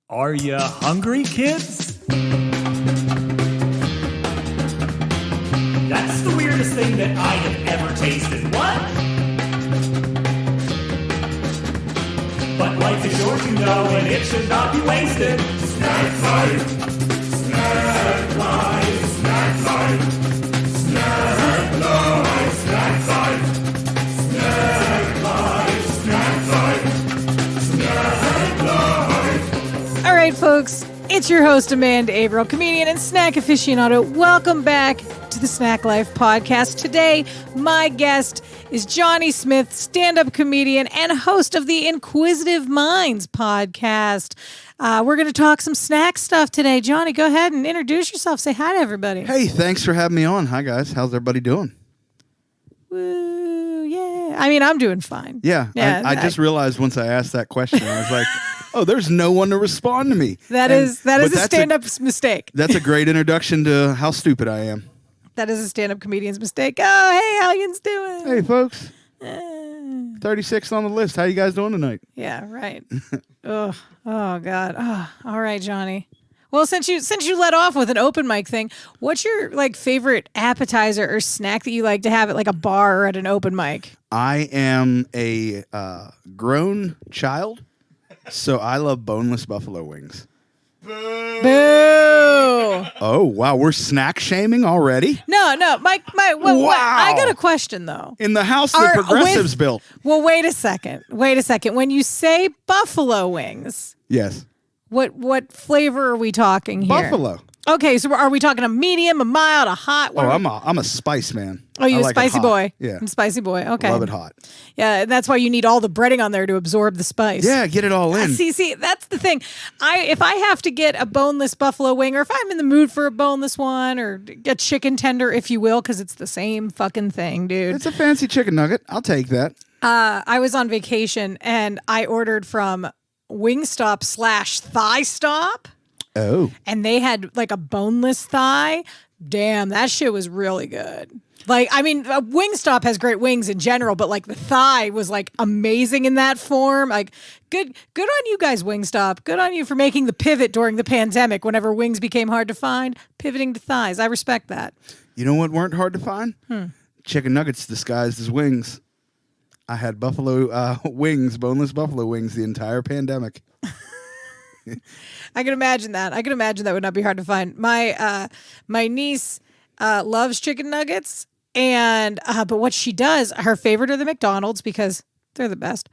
Are you hungry, kids? That's the weirdest thing that I have ever tasted. What? But life is short, you know, and it should not be wasted. Snack life. Snack life. Snack life. Snack life. Snack life. Snack life. Snack life. Snack life. All right, folks, it's your host, Amanda Averill, comedian and snack aficionado. Welcome back to the Snack Life podcast. Today, my guest is Johnny Smith, stand-up comedian and host of the Inquizative Minds podcast. We're going to talk some snack stuff today. Johnny, go ahead and introduce yourself. Say hi to everybody. Hey, thanks for having me on. Hi, guys. How's everybody doing? Woo, yeah. I mean, I'm doing fine. Yeah, I just realized once I asked that question, I was like, oh, there's no one to respond to me. That is a stand-up mistake. That's a great introduction to how stupid I am. That is a stand-up comedian's mistake. Oh, hey, how you doing? Hey, folks. 36 on the list. How you guys doing tonight? Yeah, right. Oh, God. Oh, all right, Johnny. Well, since you let off with an open mic thing, what's your favorite appetizer or snack that you like to have at like a bar or at an open mic? I am a grown child, so I love boneless buffalo wings. Boo! Oh, wow. We're snack shaming already? No. Wow. I got a question, though. In the house the progressives built. Well, wait a second. When you say buffalo wings, Yes. what flavor are we talking here? Buffalo. Okay, so are we talking a medium, a mild, a hot? Oh, I'm a spice man. Oh, you I a like it spicy hot. boy? Yeah. I'm spicy boy. Okay. Love it hot. Yeah, and that's why you need all the breading on there to absorb the spice. Yeah, get it all in. See, that's the thing. If I have to get a boneless buffalo wing, or if I'm in the mood for a boneless one, or a chicken tender, if you will, because it's the same fucking thing, dude. It's a fancy chicken nugget. I'll take that. I was on vacation and I ordered from Wingstop / Thigh Stop. Oh. And they had like a boneless thigh. Damn, that shit was really good. Wingstop has great wings in general, but like the thigh was like amazing in that form. Like good on you guys, Wingstop. Good on you for making the pivot during the pandemic whenever wings became hard to find, pivoting to thighs. I respect that. You know what weren't hard to find? Chicken nuggets disguised as wings. I had buffalo wings, boneless buffalo wings the entire pandemic. I can imagine that. That would not be hard to find. My niece loves chicken nuggets, and but what she does, her favorite are the McDonald's because they're the best.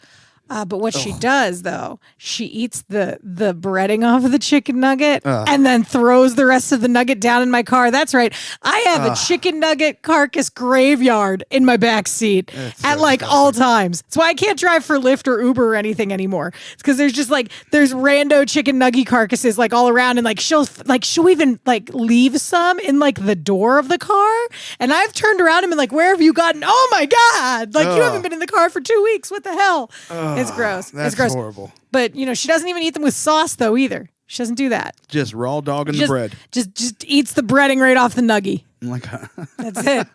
But what she does, though, she eats the breading off of the chicken nugget and then throws the rest of the nugget down in my car. That's right. I have a chicken nugget carcass graveyard in my back seat at all times. That's why I can't drive for Lyft or Uber or anything anymore. It's because there's just there's rando chicken nugget carcasses all around, and she'll even leave some in the door of the car. And I've turned around and been like, "Where have you gotten? Oh my God! You haven't been in the car for 2 weeks. What the hell?" It's gross. That's it's gross. horrible. But, she doesn't even eat them with sauce, though, either. She doesn't do that. Just raw dog in the bread. Just eats the breading right off the nuggie. That's it.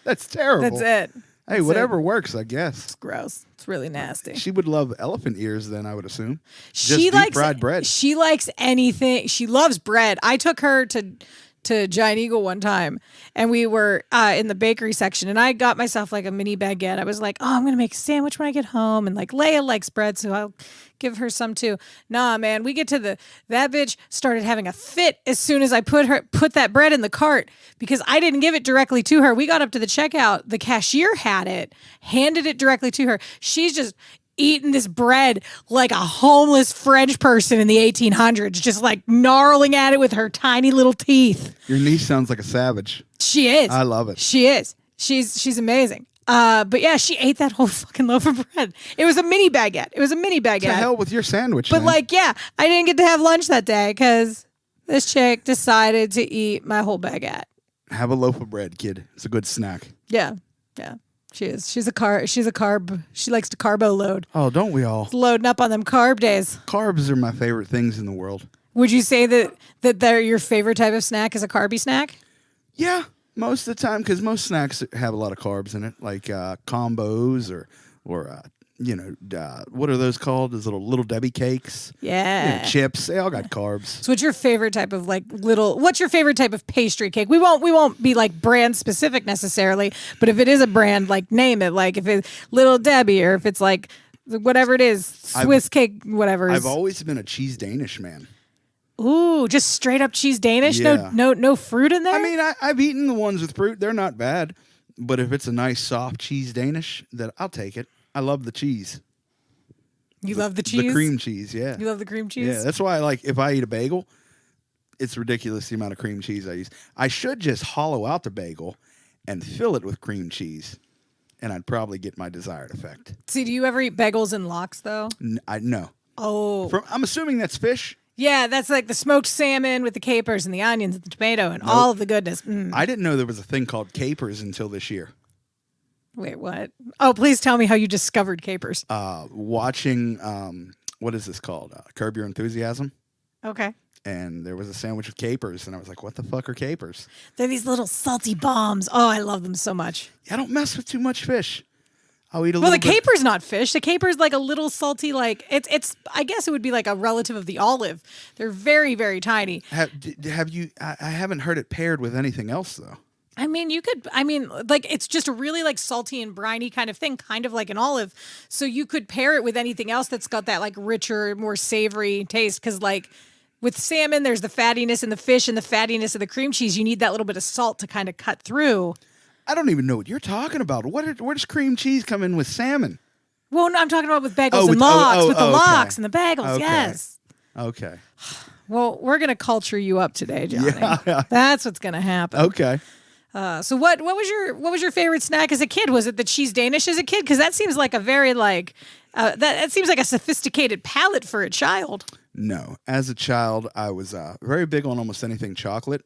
That's terrible. That's it. Hey, whatever works, I guess. It's gross. It's really nasty. She would love elephant ears then, I would assume. She likes fried bread. She likes anything. She loves bread. I took her to Giant Eagle one time, and we were in the bakery section, and I got myself a mini baguette. I was like, oh, I'm gonna make a sandwich when I get home, and Leia likes bread, so I'll give her some too. Nah, man, we get to that bitch started having a fit as soon as I put that bread in the cart, because I didn't give it directly to her. We got up to the checkout, the cashier had it, handed it directly to her. She's just eating this bread like a homeless French person in the 1800s, just gnarling at it with her tiny little teeth. Your niece sounds like a savage. She is. I love it. She is. She's amazing. But yeah, she ate that whole fucking loaf of bread. It was a mini baguette. To hell with your sandwich. But man. I didn't get to have lunch that day because this chick decided to eat my whole baguette. Have a loaf of bread, kid. It's a good snack. Yeah. She is. She's a carb. She likes to carbo load. Oh, don't we all? Loading up on them carb days. Carbs are my favorite things in the world. Would you say that they're your favorite type of snack is a carby snack? Yeah, most of the time, because most snacks have a lot of carbs in it, like combos or what are those called? Those little Debbie cakes. Yeah. Chips. They all got carbs. So what's your favorite type of what's your favorite type of pastry cake? We won't be like brand specific necessarily, but if it is a brand, like name it. Like if it's Little Debbie or if it's like whatever it is, Swiss cake, whatever. I've always been a cheese Danish man. Ooh, just straight up cheese Danish? Yeah. No fruit in there? I mean, I've eaten the ones with fruit. They're not bad. But if it's a nice soft cheese Danish, then I'll take it. I love the cheese. You love the cheese? The cream cheese, yeah. You love the cream cheese? Yeah, that's why if I eat a bagel, it's ridiculous the amount of cream cheese I use. I should just hollow out the bagel and fill it with cream cheese, and I'd probably get my desired effect. See, do you ever eat bagels and lox, though? No. Oh. I'm assuming that's fish. Yeah, that's like the smoked salmon with the capers and the onions and the tomato and all of the goodness. Mm. I didn't know there was a thing called capers until this year. Wait, what? Oh, please tell me how you discovered capers. Watching, what is this called? Curb Your Enthusiasm. Okay. And there was a sandwich with capers, and I was like, what the fuck are capers? They're these little salty bombs. Oh, I love them so much. I don't mess with too much fish. I'll eat a well, little the caper's not fish. The caper's like a little salty, like it's. I guess it would be like a relative of the olive. They're very, very tiny. Have you? I haven't heard it paired with anything else though. I mean, you could. I mean, like it's just a really like salty and briny kind of thing, kind of like an olive. So you could pair it with anything else that's got that like richer, more savory taste. Because like with salmon, there's the fattiness in the fish and the fattiness of the cream cheese. You need that little bit of salt to kind of cut through. I don't even know what you're talking about. Where does cream cheese come in with salmon? Well, no, I'm talking about with bagels and lox, with the lox and the bagels. Okay. Yes. Okay. Well, we're gonna culture you up today, Johnny. Yeah. That's what's gonna happen. Okay. So what was your favorite snack as a kid? Was it the cheese Danish as a kid? Because that seems like a very like that seems like a sophisticated palate for a child. No, as a child, I was very big on almost anything chocolate.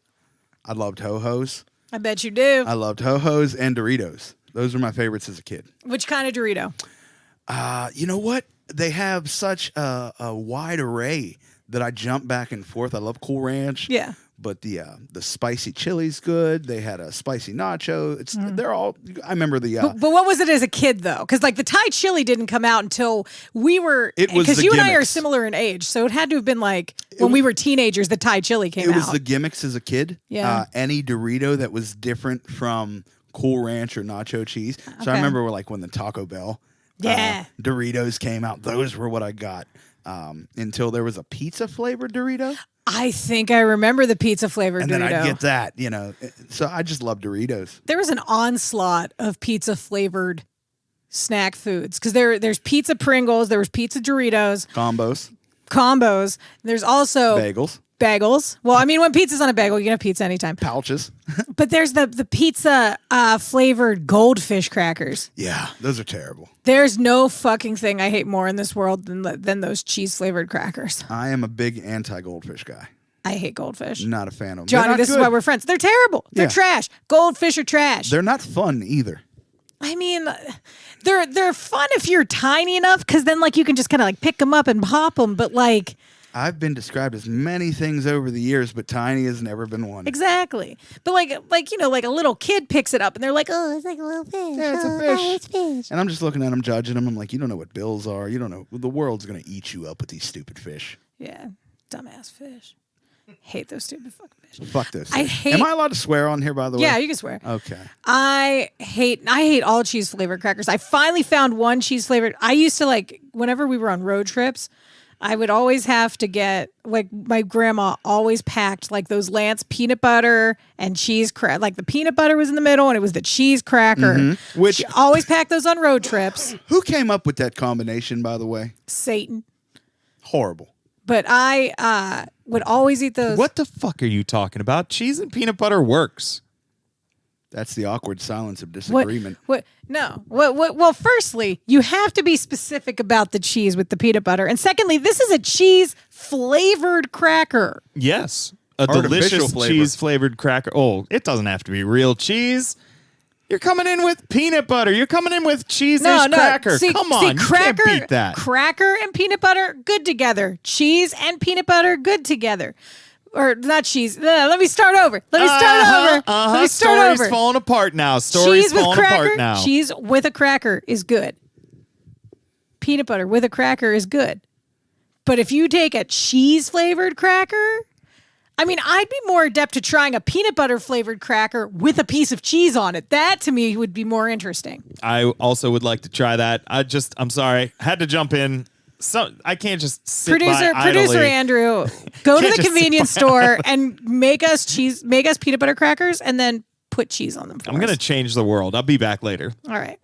I loved Ho-Hos. I bet you do. I loved Ho-Hos and Doritos. Those were my favorites as a kid. Which kind of Dorito? You know what? They have such a wide array that I jump back and forth. I love Cool Ranch. Yeah. But the spicy chili's good. They had a spicy nacho. They're all. I remember the. But what was it as a kid though? Because like the Thai chili didn't come out until we were. It was because the you and I are gimmicks. similar in age, so it had to have been like when we were teenagers. The Thai chili came out. It was the gimmicks as a kid. Yeah. Any Dorito that was different from Cool Ranch or nacho cheese. So I remember like when the Taco Bell. Yeah. Doritos came out. Those were what I got. Until there was a pizza flavored Dorito. I think I remember the pizza flavored And Dorito. then I'd get that, So I just love Doritos. There was an onslaught of pizza flavored snack foods because there's pizza Pringles, there was pizza Doritos, Combos. There's also bagels. Well, I mean, when pizza's on a bagel, you can have pizza anytime. Pouches. But there's the pizza flavored goldfish crackers. Yeah, those are terrible. There's no fucking thing I hate more in this world than those cheese flavored crackers. I am a big anti-goldfish guy. I hate goldfish. Not a fan of them. Johnny, this is why we're friends. They're terrible. They're trash. Goldfish are trash. They're not fun either. I mean, they're fun if you're tiny enough because then like you can just kind of like pick them up and pop them. But like, I've been described as many things over the years, but tiny has never been one. Exactly. But like like a little kid picks it up and they're like, oh, it's like a little fish. Yeah, it's a Oh, fish. it's fish. And I'm just looking at them, judging them. I'm like, you don't know what bills are. You don't know. The world's going to eat you up with these stupid fish. Yeah, dumbass fish. Hate those stupid fucking fish. Fuck this. I hate. Am I allowed to swear on here, by the way? Yeah, you can swear. Okay. I hate all cheese flavored crackers. I finally found one cheese flavored. I used to like whenever we were on road trips, I would always have to get like my grandma always packed like those Lance peanut butter and cheese like the peanut butter was in the middle and it was the cheese cracker. Mm-hmm. Which she always packed those on road trips. Who came up with that combination, by the way? Satan. Horrible. But I would always eat those. What the fuck are you talking about? Cheese and peanut butter works. That's the awkward silence of disagreement. Well, firstly, you have to be specific about the cheese with the peanut butter. And secondly, this is a cheese flavored cracker. Yes. A Artificial delicious flavor. cheese flavored cracker. Oh, it doesn't have to be real cheese. You're coming in with peanut butter. You're coming in with cheese-ish cracker. Come on, you can't beat that. Cracker and peanut butter, good together. Cheese and peanut butter, good together. Or not cheese. Let me start over. Let me start Story's over. falling apart now. Story's Cheese with falling cracker, apart now. cheese with a cracker is good. peanut butter with a cracker is good. But if you take a cheese flavored cracker, I mean, I'd be more adept to trying a peanut butter flavored cracker with a piece of cheese on it. That to me would be more interesting. I also would like to try that. I'm sorry. Had to jump in. So I can't just sit by idly. Producer Andrew, go to the convenience store and make us peanut butter crackers and then put cheese on them for us. I'm going to change the world. I'll be back later. All right.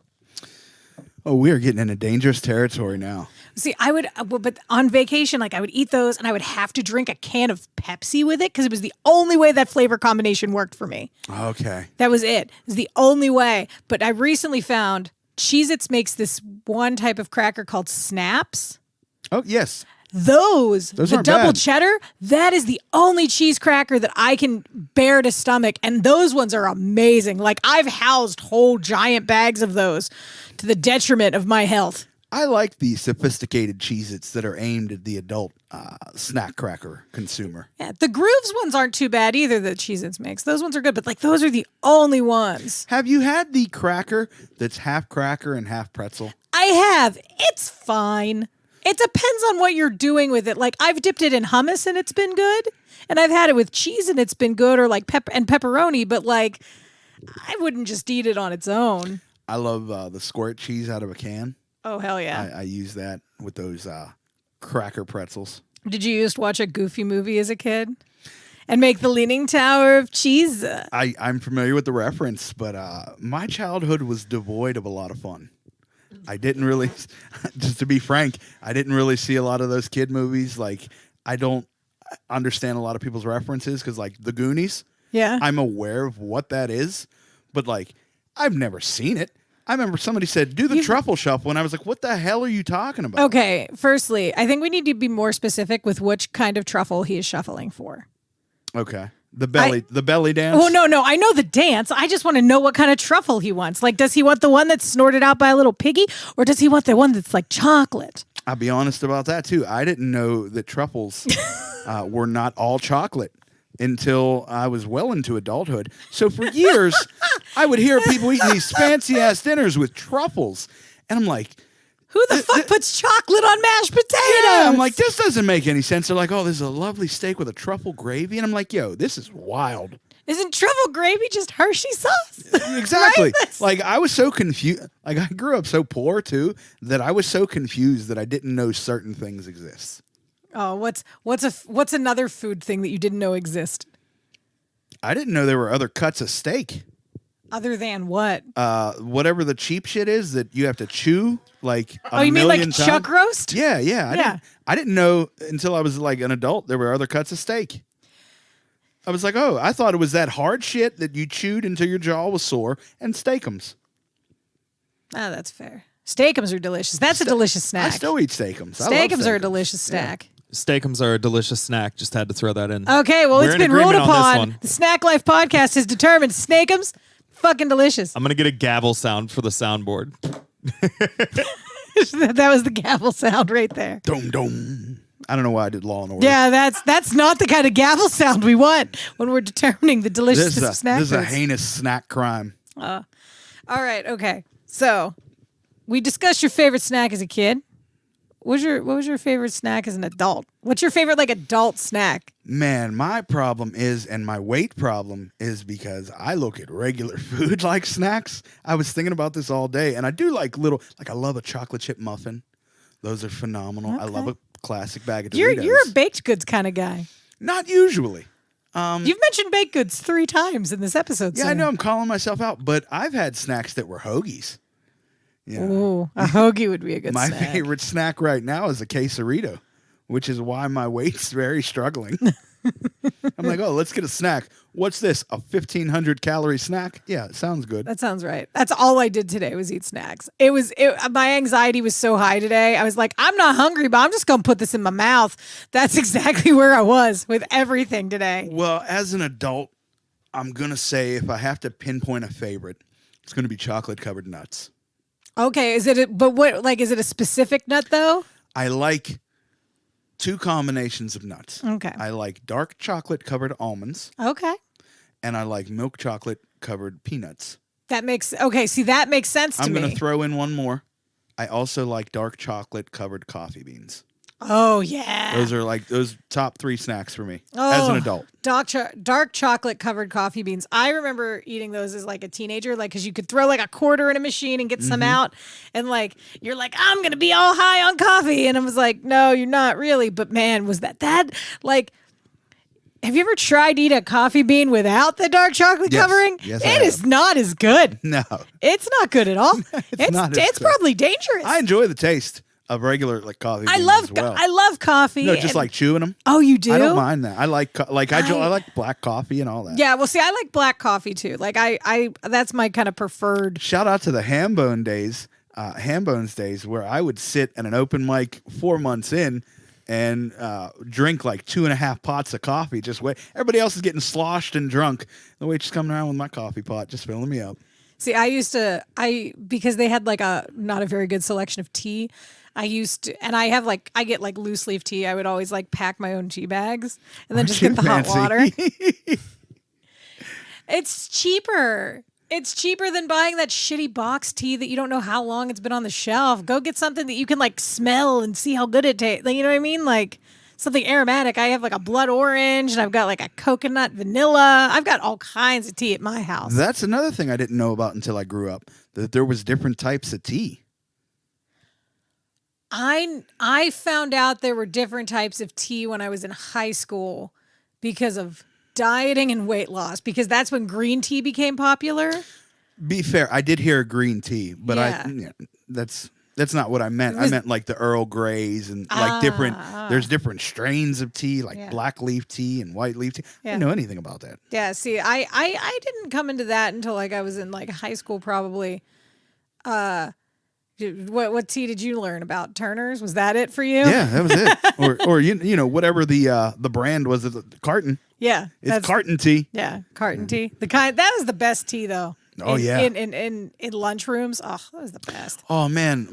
Oh, we are getting into dangerous territory now. See, but on vacation, like I would eat those and I would have to drink a can of Pepsi with it because it was the only way that flavor combination worked for me. Okay. That was it. It was the only way. But I recently found Cheez-Its makes this one type of cracker called Snaps. Oh, yes. Those the aren't double bad. cheddar, that is the only cheese cracker that I can bear to stomach. And those ones are amazing. Like I've housed whole giant bags of those to the detriment of my health. I like the sophisticated Cheez-Its that are aimed at the adult snack cracker consumer. Yeah, the Grooves ones aren't too bad either that Cheez-Its makes. Those ones are good, but like those are the only ones. Have you had the cracker that's half cracker and half pretzel? I have. It's fine. It depends on what you're doing with it. Like I've dipped it in hummus and it's been good. And I've had it with cheese and it's been good, or like pepperoni, but like I wouldn't just eat it on its own. I love the squirt cheese out of a can. Oh, hell yeah. I use that with those cracker pretzels. Did you used to watch a Goofy movie as a kid? And make the Leaning Tower of Cheese? I'm familiar with the reference, but my childhood was devoid of a lot of fun. I didn't really, just to be frank, I didn't really see a lot of those kid movies. Like, I don't understand a lot of people's references because, like, The Goonies, Yeah. I'm aware of what that is, but, like, I've never seen it. I remember somebody said, do the truffle shuffle, and I was like, what the hell are you talking about? Okay, firstly, I think we need to be more specific with which kind of truffle he is shuffling for. Okay. The belly dance? Oh, no, I know the dance. I just want to know what kind of truffle he wants. Like, does he want the one that's snorted out by a little piggy, or does he want the one that's like chocolate? I'll be honest about that, too. I didn't know that truffles were not all chocolate until I was well into adulthood. So for years, I would hear people eating these fancy-ass dinners with truffles. And I'm like... Who the fuck puts chocolate on mashed potatoes? Yeah, I'm like, this doesn't make any sense. They're like, oh, this is a lovely steak with a truffle gravy. And I'm like, yo, this is wild. Isn't truffle gravy just Hershey sauce? Exactly. Right? Like, I was so confused. Like, I grew up so poor, too, that I was so confused that I didn't know certain things exist. Oh, what's another food thing that you didn't know existed? I didn't know there were other cuts of steak. Other than what? Whatever the cheap shit is that you have to chew like Oh, you mean like chuck roast? Yeah. I didn't know until I was like an adult there were other cuts of steak. I was like, oh, I thought it was that hard shit that you chewed until your jaw was sore, and steakums. Oh, that's fair. Steakums are delicious. That's a delicious snack. I still eat steakums. Steakums are a delicious snack. Steakums are a delicious snack. Just had to throw that in. Okay, well, We're it's in been ruled agreement on this upon. one. The Snack Life podcast has determined Snakeums, fucking delicious. I'm going to get a gavel sound for the soundboard. That was the gavel sound right there. Dum dum. I don't know why I did Law and Order. Yeah, that's not the kind of gavel sound we want when we're determining the deliciousness of snack This is a foods. heinous snack crime. All right, okay. So, we discussed your favorite snack as a kid. What was your favorite snack as an adult? What's your favorite like adult snack? Man, my problem is, and my weight problem is because I look at regular food like snacks. I was thinking about this all day, and I do like I love a chocolate chip muffin. Those are phenomenal. I love a classic bag of Doritos. You're a baked goods kind of guy. Not usually. You've mentioned baked goods 3 times in this episode. Yeah, so. I know I'm calling myself out, but I've had snacks that were hoagies. Yeah. Ooh, a hoagie would be a good My snack. favorite snack right now is a quesarito, which is why my weight's very struggling. I'm like, oh, let's get a snack. What's this? A 1,500 calorie snack? Yeah, it sounds good. That sounds right. That's all I did today was eat snacks. My anxiety was so high today. I was like, I'm not hungry, but I'm just going to put this in my mouth. That's exactly where I was with everything today. Well, as an adult, I'm going to say if I have to pinpoint a favorite, it's going to be chocolate covered nuts. Okay, is it a specific nut though? I like 2 combinations of nuts. Okay. I like dark chocolate covered almonds, Okay. and I like milk chocolate covered peanuts. That makes sense to me. I'm going to throw in one more. I also like dark chocolate covered coffee beans. Oh, yeah. Those are like those top 3 snacks for me as an adult. Dark chocolate covered coffee beans. I remember eating those as like a teenager, like because you could throw like a quarter in a machine and get some out, and like you're like, I'm gonna be all high on coffee, and I was like, no, you're not really. But man, was that like. Have you ever tried to eat a coffee bean without the dark chocolate covering? Yes, it is not as good. No. It's not good at all. It's probably dangerous. I enjoy the taste of regular like coffee beans as well. I love coffee. No, just like chewing them. Oh, you do? I don't mind that. I like I like black coffee and all that. Yeah, well, see, I like black coffee too. Like I that's my kind of preferred. Shout out to the ham bones days where I would sit at an open mic 4 months in and drink like 2.5 pots of coffee. Just wait. Everybody else is getting sloshed and drunk. The waitress coming around with my coffee pot, just filling me up. See, because they had like not a very good selection of tea. I get like loose leaf tea. I would always like pack my own tea bags and then just get the hot water. It's cheaper. It's cheaper than buying that shitty box tea that you don't know how long it's been on the shelf. Go get something that you can like smell and see how good it tastes. Like, you know what I mean? Like something aromatic. I have like a blood orange and I've got like a coconut vanilla. I've got all kinds of tea at my house. That's another thing I didn't know about until I grew up, that there was different types of tea. I found out there were different types of tea when I was in high school because of dieting and weight loss, because that's when green tea became popular. Be fair, I did hear green tea, but that's not what I meant. I meant like the Earl Greys and like there's different strains of tea, like black leaf tea and white leaf tea. I didn't know anything about that. Yeah, see, I didn't come into that until like I was in like high school probably. What tea did you learn about? Turner's? Was that it for you? Yeah, that was it. or you know whatever the brand was of the carton. Yeah, it's carton tea. Yeah, carton tea. That was the best tea though. Oh yeah. In lunchrooms. Oh, that was the best. Oh man,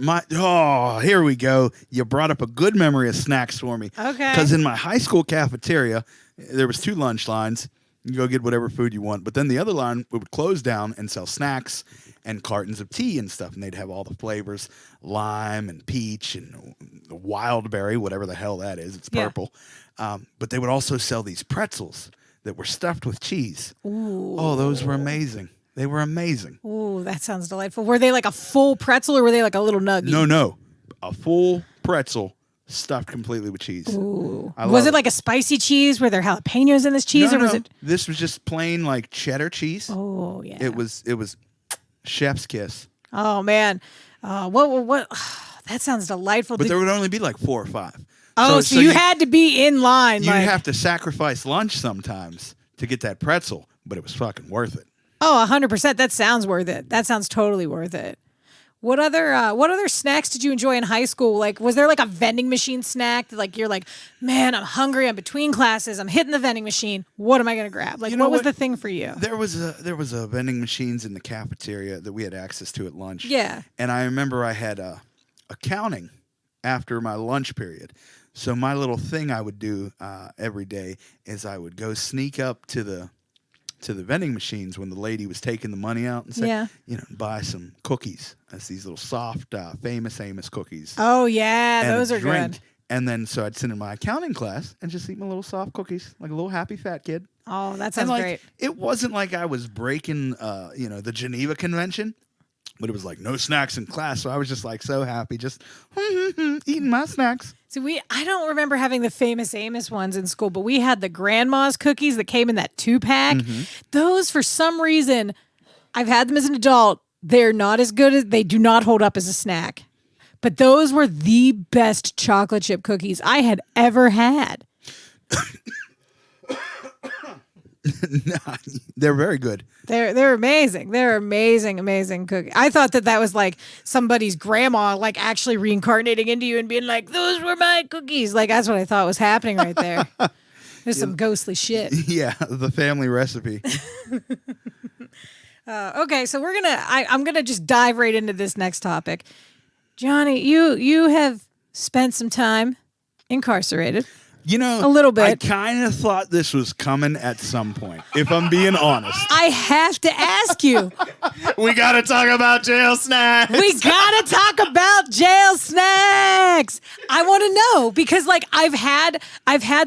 here we go. You brought up a good memory of snacks for me. Okay. Because in my high school cafeteria, there was 2 lunch lines. You go get whatever food you want, but then the other line would close down and sell snacks and cartons of tea and stuff, and they'd have all the flavors, lime and peach and wild berry, whatever the hell that is. It's purple. But they would also sell these pretzels that were stuffed with cheese. Ooh. Oh, those were amazing. They were amazing. Ooh, that sounds delightful. Were they like a full pretzel or were they like a little nugget? No. A full pretzel stuffed completely with cheese. Ooh. Was it like a spicy cheese? Were there jalapenos in this cheese? No, or was it? This was just plain like cheddar cheese. Oh, yeah. It was chef's kiss. Oh, man. What? That sounds delightful. But there would only be like 4 or 5. Oh, so you had to be in line. You'd have to sacrifice lunch sometimes to get that pretzel, but it was fucking worth it. Oh, 100%. That sounds worth it. That sounds totally worth it. What other snacks did you enjoy in high school? Like, was there like a vending machine snack that like you're like, man, I'm hungry. I'm between classes. I'm hitting the vending machine. What am I gonna grab? Like, what was the thing for you? There was a vending machines in the cafeteria that we had access to at lunch. Yeah. And I remember I had accounting after my lunch period. So my little thing I would do every day is I would go sneak up to the vending machines when the lady was taking the money out and say, buy some cookies. That's these little soft, famous Amos cookies. Oh, yeah, those are good. And then so I'd sit in my accounting class and just eat my little soft cookies, like a little happy fat kid. Oh, that sounds great. It wasn't like I was breaking, the Geneva Convention, but it was like no snacks in class. So I was just like so happy, just eating my snacks. See, I don't remember having the famous Amos ones in school, but we had the grandma's cookies that came in that 2-pack. Mm-hmm. Those, for some reason, I've had them as an adult. They're not as good as, they do not hold up as a snack. But those were the best chocolate chip cookies I had ever had. Nah, they're very good. They're amazing. They're amazing cookies. I thought that was like somebody's grandma like actually reincarnating into you and being like, those were my cookies. Like that's what I thought was happening right there. There's some ghostly shit. Yeah, the family recipe. Okay, so I'm gonna just dive right into this next topic. Johnny, you have spent some time incarcerated. You know, a little bit. I kind of thought this was coming at some point, if I'm being honest. I have to ask you. We got to talk about jail snacks. We got to talk about jail snacks. I want to know because like I've had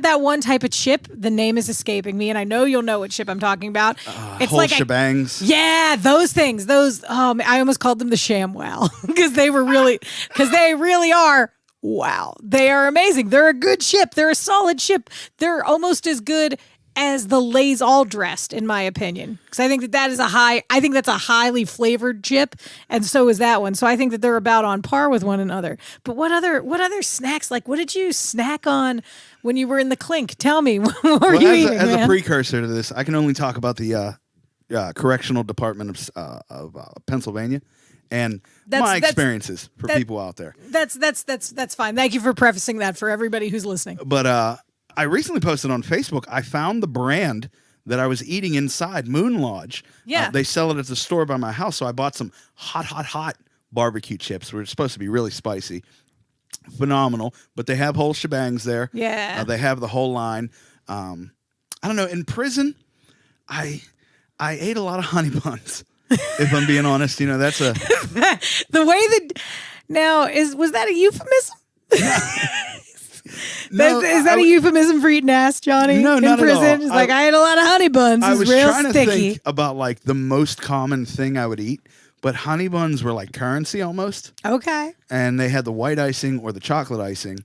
that one type of chip. The name is escaping me and I know you'll know what chip I'm talking about. It's whole like shebangs. Yeah, those things. Those I almost called them the ShamWow because they really are. Wow, they are amazing. They're a good chip. They're a solid chip. They're almost as good as the Lay's All Dressed, in my opinion, because I think that's a highly flavored chip, and so is that one. So I think that they're about on par with one another. But what other snacks? Like, what did you snack on when you were in the clink? Tell me, what were you eating, as man? a precursor to this, I can only talk about the Correctional Department of Pennsylvania. And my experiences for people out there. That's fine. Thank you for prefacing that for everybody who's listening. But I recently posted on Facebook, I found the brand that I was eating inside, Moon Lodge. Yeah. They sell it at the store by my house, so I bought some hot barbecue chips. We're supposed to be really spicy. Phenomenal. But they have whole shebangs there. Yeah. They have the whole line. I don't know. In prison, I ate a lot of honey buns. If I'm being honest, that's a the way that now was that a euphemism? No, is that a euphemism for eating ass, Johnny? No, in not prison? at all. It's like I ate a lot of honey buns. I It's was real trying sticky. to think about like the most common thing I would eat, but honey buns were like currency almost. Okay. And they had the white icing or the chocolate icing.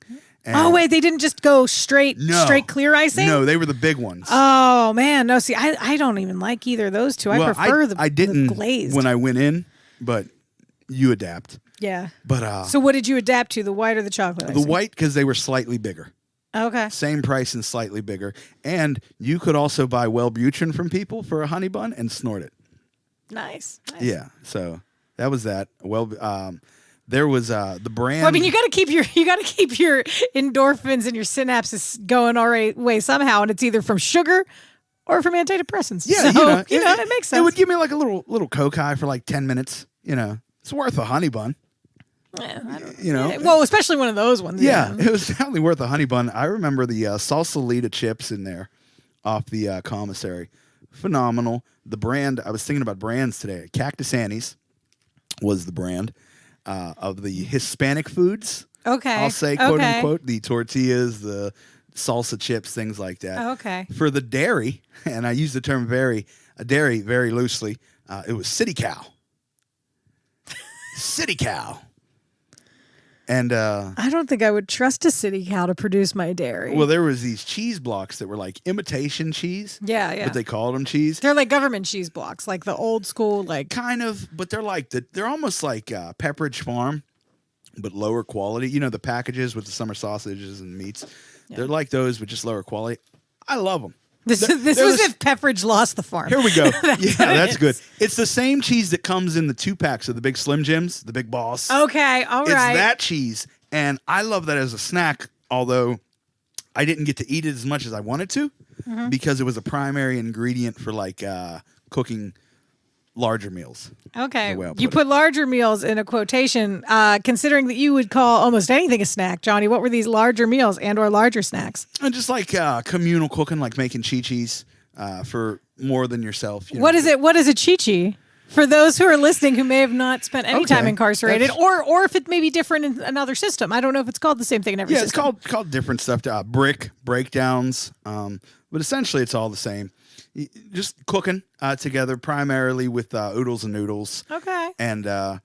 And Oh wait, they didn't just go straight clear icing? No, they were the big ones. Oh man, no. See, I don't even like either of those two. I prefer the glazed. When I went in, but you adapt. Yeah. But so what did you adapt to? The white or the chocolate icing? The white because they were slightly bigger. Okay. Same price and slightly bigger. And you could also buy Wellbutrin from people for a honey bun and snort it. Nice. Yeah. So that was that. There was the brand. Well, I mean, you got to keep your endorphins and your synapses going all right way somehow, and it's either from sugar or from antidepressants. Yeah, so, it makes sense. It would give me like a little coke high for like 10 minutes. It's worth a honey bun. Well, especially one of those ones. Yeah, it was definitely worth a honey bun. I remember the Salsalita chips in there off the commissary. Phenomenal. The brand, I was thinking about brands today. Cactus Annie's was the brand of the Hispanic foods. Okay. I'll say, quote unquote, the tortillas, the salsa chips, things like that. Okay. For the dairy, and I use the term dairy very loosely, it was City Cow. City Cow. And I don't think I would trust a City Cow to produce my dairy. Well, there was these cheese blocks that were like imitation cheese. Yeah. But they called them cheese. They're like government cheese blocks, like the old school, like kind of, but they're almost like Pepperidge Farm, but lower quality. The packages with the summer sausages and meats. Yeah. They're like those, but just lower quality. I love them. This was if Pepperidge lost the farm. Here we go. That's good. It's the same cheese that comes in the 2-packs of the big Slim Jims, the Big Boss. Okay, all right. It's that cheese, and I love that as a snack, although I didn't get to eat it as much as I wanted to because it was a primary ingredient for like cooking larger meals. Okay. You put larger meals in a quotation, considering that you would call almost anything a snack, Johnny. What were these larger meals and or larger snacks? And just like communal cooking, like making chi-chis for more than yourself. What is it? What is a chi-chi? For those who are listening who may have not spent any time incarcerated, or if it may be different in another system. I don't know if it's called the same thing in every system. Yeah, it's called different stuff. Breakdowns. But essentially it's all the same. Just cooking together primarily with oodles and noodles. Okay. And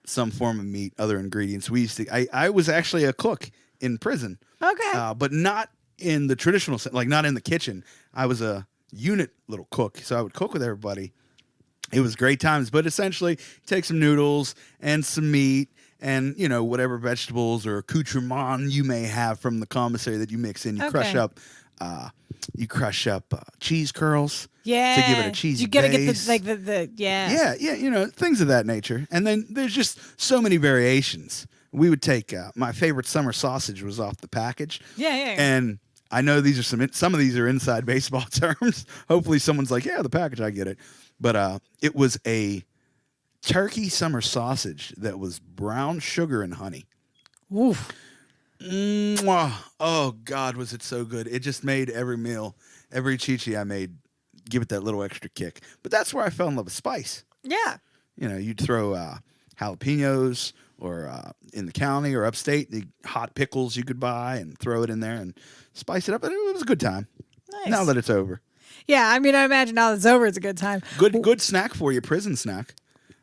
some form of meat, other ingredients. I was actually a cook in prison. Okay. But not in the traditional sense, like not in the kitchen. I was a unit little cook, so I would cook with everybody. It was great times, but essentially take some noodles and some meat and, whatever vegetables or accoutrement you may have from the commissary that you mix in. You crush up cheese curls. Yeah. To give it a cheesy You gotta base. get the Yeah, things of that nature. And then there's just so many variations. We would take my favorite summer sausage was off the package. Yeah. And I know these are some of these are inside baseball terms. Hopefully someone's like, yeah, the package, I get it. But it was a turkey summer sausage that was brown sugar and honey. Oof. Mwah. Oh God, was it so good? It just made every meal, every chi-chi I made, give it that little extra kick. But that's where I fell in love with spice. Yeah. You know, you'd throw jalapenos or in the county or upstate, the hot pickles you could buy and throw it in there and spice it up. And it was a good time. Nice. Now that it's over. Yeah, I mean, I imagine now that it's over, it's a good time. Good snack for you, prison snack.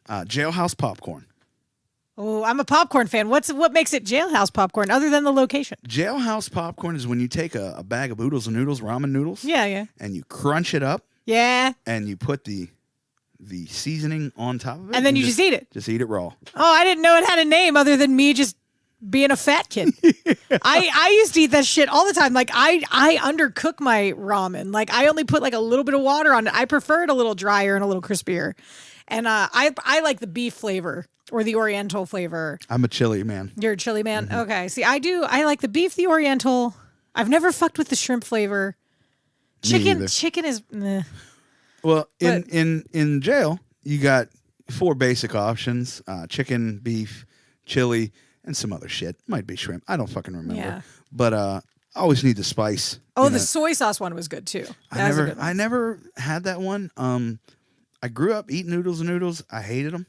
Jailhouse Popcorn. Oh, I'm a popcorn fan. What makes it Jailhouse Popcorn other than the location? Jailhouse Popcorn is when you take a bag of oodles and noodles, ramen noodles. Yeah. And you crunch it up. Yeah. And you put the seasoning on top of it. And then you just eat it. Just eat it raw. Oh, I didn't know it had a name other than me just being a fat kid. I used to eat that shit all the time. Like I undercook my ramen. Like I only put like a little bit of water on it. I prefer it a little drier and a little crispier. And I like the beef flavor or the Oriental flavor. I'm a chili man. You're a chili man? Mm-hmm. Okay. See, I like the beef, the Oriental. I've never fucked with the shrimp flavor. Chicken is meh. Well, in jail, you got 4 basic options: chicken, beef, chili, and some other shit. Might be shrimp. I don't fucking remember. Yeah. But I always need the spice. Oh, the soy sauce one was good too. I never had that one. I grew up eating noodles and noodles. I hated them.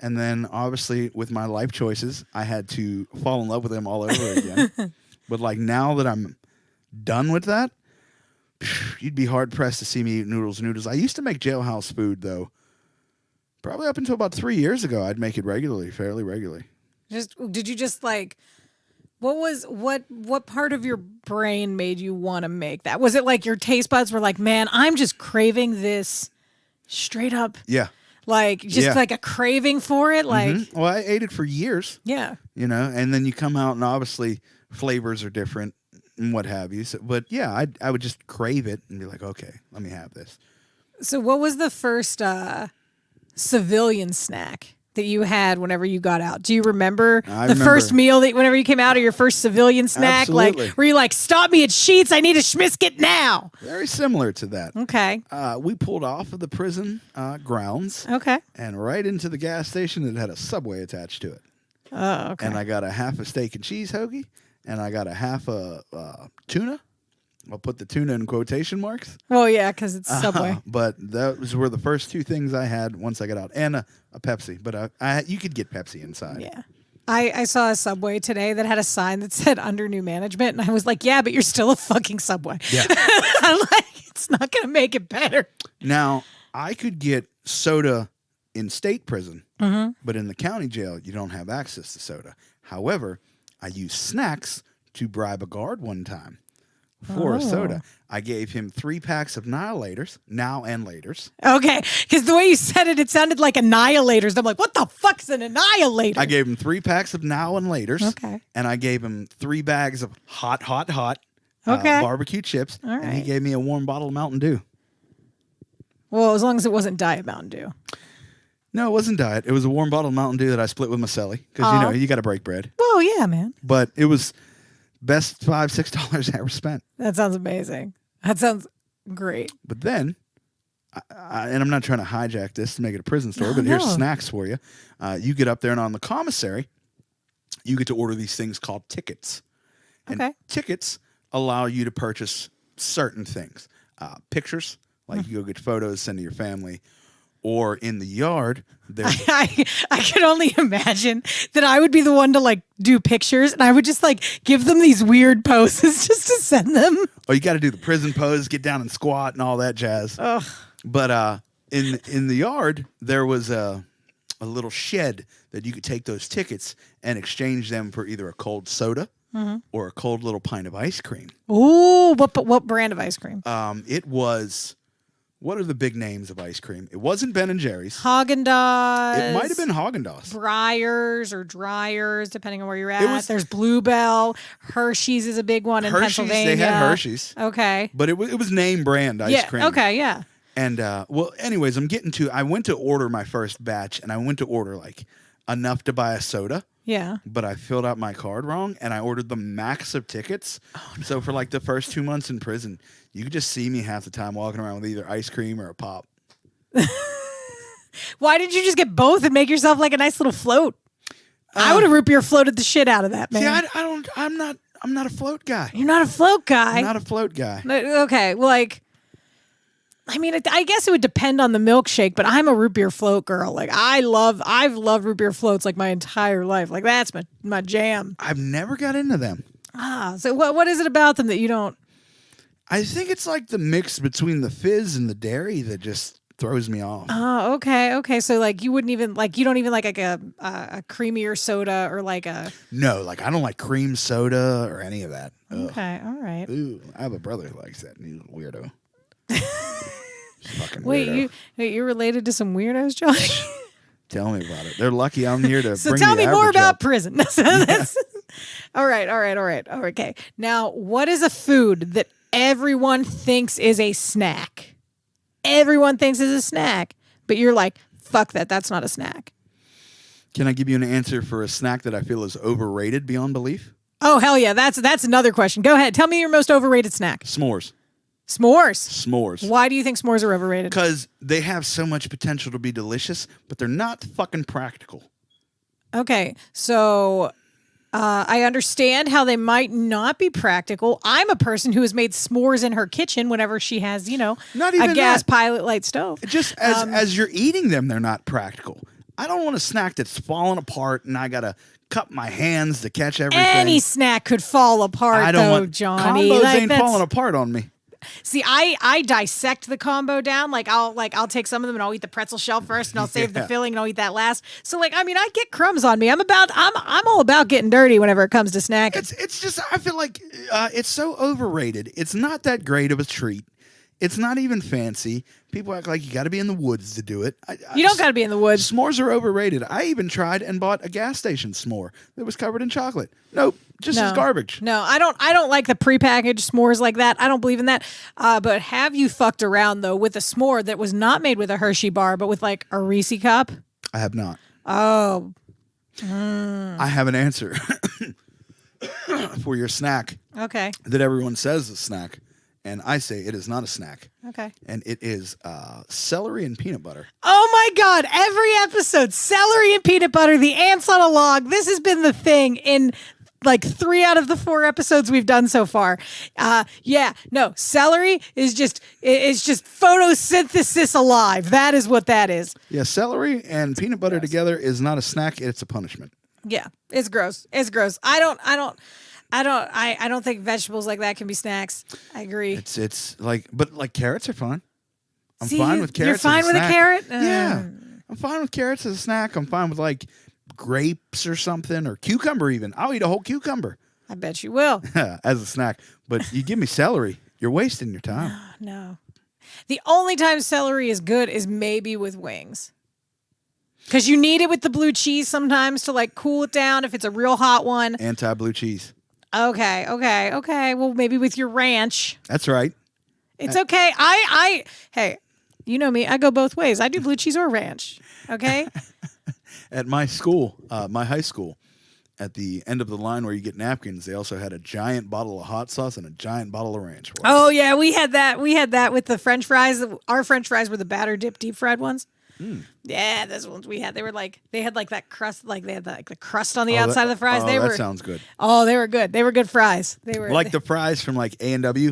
And then obviously with my life choices, I had to fall in love with them all over again. But like now that I'm done with that, you'd be hard pressed to see me eat noodles and noodles. I used to make jailhouse food though. Probably up until about 3 years ago, I'd make it fairly regularly. Did you just like what part of your brain made you want to make that? Was it like your taste buds were like, man, I'm just craving this straight up? Yeah. Like like a craving for it. Like, Well, I ate it for years. Yeah. You know, and then you come out and obviously flavors are different and what have you. So, but yeah, I would just crave it and be like, okay, let me have this. So what was the first civilian snack that you had whenever you got out? Do you remember first meal that whenever you came out, or your first civilian snack? Absolutely. Like, were you like, stop me at Sheetz, I need a Schmiskit now? Very similar to that. Okay. We pulled off of the prison grounds. Okay. And right into the gas station that had a Subway attached to it. Oh, okay. And I got a half a steak and cheese hoagie, and I got a half a tuna. I'll put the tuna in quotation marks. Oh, yeah, because it's Subway. But those were the first 2 things I had once I got out, and a Pepsi. But you could get Pepsi inside. Yeah. I saw a Subway today that had a sign that said under new management, and I was like, yeah, but you're still a fucking Subway. Yeah. I'm like, it's not going to make it better. Now, I could get soda in state prison, but in the county jail, you don't have access to soda. However, I used snacks to bribe a guard one time. For a soda. I gave him 3 packs of Annihilators, now and laters. Okay, because the way you said it, it sounded like Annihilators. I'm like, what the fuck's an Annihilator? I gave him 3 packs of now and laters. Okay. And I gave him 3 bags of hot okay. barbecue chips. All right. And he gave me a warm bottle of Mountain Dew. Well, as long as it wasn't Diet Mountain Dew. No, it wasn't diet. It was a warm bottle of Mountain Dew that I split with my celly. Because, you got to break bread. Well, yeah, man. But it was best $5-6 I ever spent. That sounds amazing. That sounds great. But then, and I'm not trying to hijack this to make it a prison story, but here's snacks for you. You get up there and on the commissary, you get to order these things called tickets. And tickets allow you to purchase certain things. Pictures, like you go get photos, send to your family. Or in the yard, there's... I could only imagine that I would be the one to like do pictures, and I would just like give them these weird poses just to send them. Oh, you got to do the prison pose, get down and squat, and all that jazz. Ugh. But in the yard, there was a little shed that you could take those tickets and exchange them for either a cold soda or a cold little pint of ice cream. Ooh, what brand of ice cream? It was. What are the big names of ice cream? It wasn't Ben & Jerry's. Haagen-Dazs. It might have been Haagen-Dazs. Breyers or Dryers, depending on where you're at. There's Bluebell. Hershey's is a big one in Pennsylvania. They had Hershey's. Okay. But it was name brand ice cream. Okay, yeah. And, well, anyways, I went to order my first batch, and I went to order, like, enough to buy a soda. Yeah. But I filled out my card wrong, and I ordered the max of tickets. Oh, no. So for, like, the first 2 months in prison, you could just see me half the time walking around with either ice cream or a pop. Why did you just get both and make yourself like a nice little float? I would have root beer floated the shit out of that, man. See, I'm not a float guy. You're not a float guy. I'm not a float guy. Okay, well, like, I mean, I guess it would depend on the milkshake, but I'm a root beer float girl. Like, I've loved root beer floats like my entire life. Like, that's my jam. I've never got into them. So what is it about them that you don't? I think it's like the mix between the fizz and the dairy that just throws me off. Oh, okay. So like you wouldn't even like, you don't even like a creamier soda or like a. No, like I don't like cream soda or any of that. Ugh. Okay, all right. Ooh, I have a brother who likes that. And he's a weirdo. Fucking Wait, weirdo. you're related to some weirdos, Johnny? Tell me about it. They're lucky I'm here to So bring tell the me more average about up. prison. All right. Okay. Now, what is a food that everyone thinks is a snack? Everyone thinks is a snack, but you're like, fuck that. That's not a snack. Can I give you an answer for a snack that I feel is overrated beyond belief? Oh, hell yeah. That's another question. Go ahead. Tell me your most overrated snack. S'mores. S'mores. Why do you think s'mores are overrated? Because they have so much potential to be delicious, but they're not fucking practical. Okay, so I understand how they might not be practical. I'm a person who has made s'mores in her kitchen whenever she has, Not even a gas that. pilot light stove. Just as you're eating them, they're not practical. I don't want a snack that's falling apart and I gotta cup my hands to catch everything. Any snack could fall apart, I don't though, want Johnny. Combos Like, ain't falling apart on me. See, I dissect the combo down. I'll take some of them and I'll eat the pretzel shell first, and I'll save the filling and I'll eat that last. So I get crumbs on me. I'm all about getting dirty whenever it comes to snacking. It's just I feel like it's so overrated. It's not that great of a treat. It's not even fancy. People act like you got to be in the woods to do it. You don't got to be in the woods. S'mores are overrated. I even tried and bought a gas station s'more that was covered in chocolate. Nope, just as garbage. No, I don't like the prepackaged s'mores like that. I don't believe in that. But have you fucked around though with a s'more that was not made with a Hershey bar, but with like a Reese cup? I have not. Oh. I have an answer for your snack Okay. that everyone says is a snack. And I say it is not a snack. Okay. And it is celery and peanut butter. Oh my God. Every episode, celery and peanut butter, the ants on a log. This has been the thing in like 3 out of the 4 episodes we've done so far. Celery is just photosynthesis alive. That is what that is. Yeah, celery and peanut butter together is not a snack. It's a punishment. Yeah, it's gross. I don't think vegetables like that can be snacks. I agree. It's like, but like carrots are fine. I'm See, fine with carrots. You're fine as a with snack. a carrot? Yeah, I'm fine with carrots as a snack. I'm fine with like grapes or something or cucumber even. I'll eat a whole cucumber I bet you will. as a snack. But you give me celery, you're wasting your time. No. The only time celery is good is maybe with wings. Because you need it with the blue cheese sometimes to like cool it down if it's a real hot one. Anti-blue cheese. Okay. Well, maybe with your ranch. That's right. It's okay. Hey, you know me. I go both ways. I do blue cheese or ranch. Okay. At my school, my high school, at the end of the line where you get napkins, they also had a giant bottle of hot sauce and a giant bottle of ranch. Oh yeah, we had that. We had that with the French fries. Our French fries were the batter dip deep fried ones. Yeah, those ones we had. They had like that crust, like they had the crust on the outside of the fries. That sounds good. Oh, they were good. They were good fries. They were Like the fries from like A&W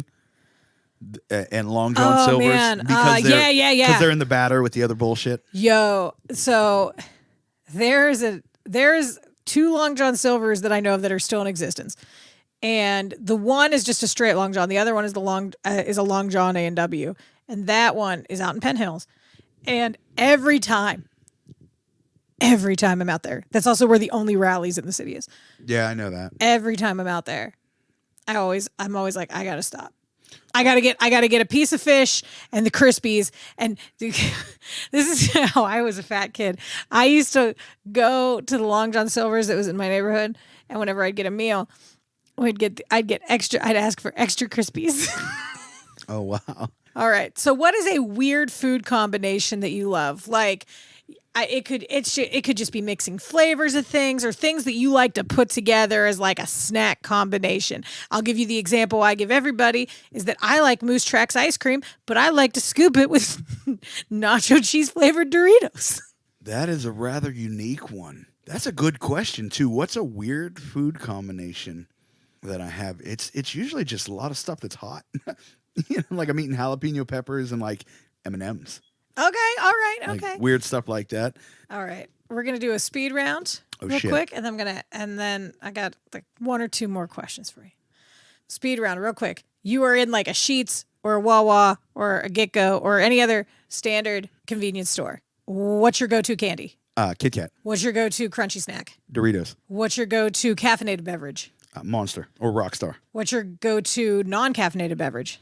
and Long John Silver's. Man. Because they're, yeah. Because they're in the batter with the other bullshit. Yo, so there's 2 Long John Silvers that I know of that are still in existence. And the one is just a straight Long John. The other one is a Long John A&W. And that one is out in Penn Hills. And every time I'm out there, that's also where the only Rallies in the city is. Yeah, I know that. Every time I'm out there, I'm always like, I gotta stop. I gotta get a piece of fish and the Crispies. And this is how I was a fat kid. I used to go to the Long John Silver's that was in my neighborhood, and whenever I'd get a meal, I'd ask for extra Crispies. Oh wow. All right. So what is a weird food combination that you love? Like it could just be mixing flavors of things or things that you like to put together as like a snack combination. I'll give you the example I give everybody is that I like Moose Tracks ice cream, but I like to scoop it with nacho cheese flavored Doritos. That is a rather unique one. That's a good question too. What's a weird food combination that I have? It's usually just a lot of stuff that's hot. Like I'm eating jalapeno peppers and like M&Ms. Okay, all right, Like okay. weird stuff like that. All right. We're gonna do a speed round real quick, and then I got like one or two more questions for you. Speed round, real quick. You are in like a Sheetz or a Wawa or a Get-Go or any other standard convenience store. What's your go-to candy? Kit Kat. What's your go-to crunchy snack? Doritos. What's your go-to caffeinated beverage? Monster or Rockstar. What's your go-to non-caffeinated beverage?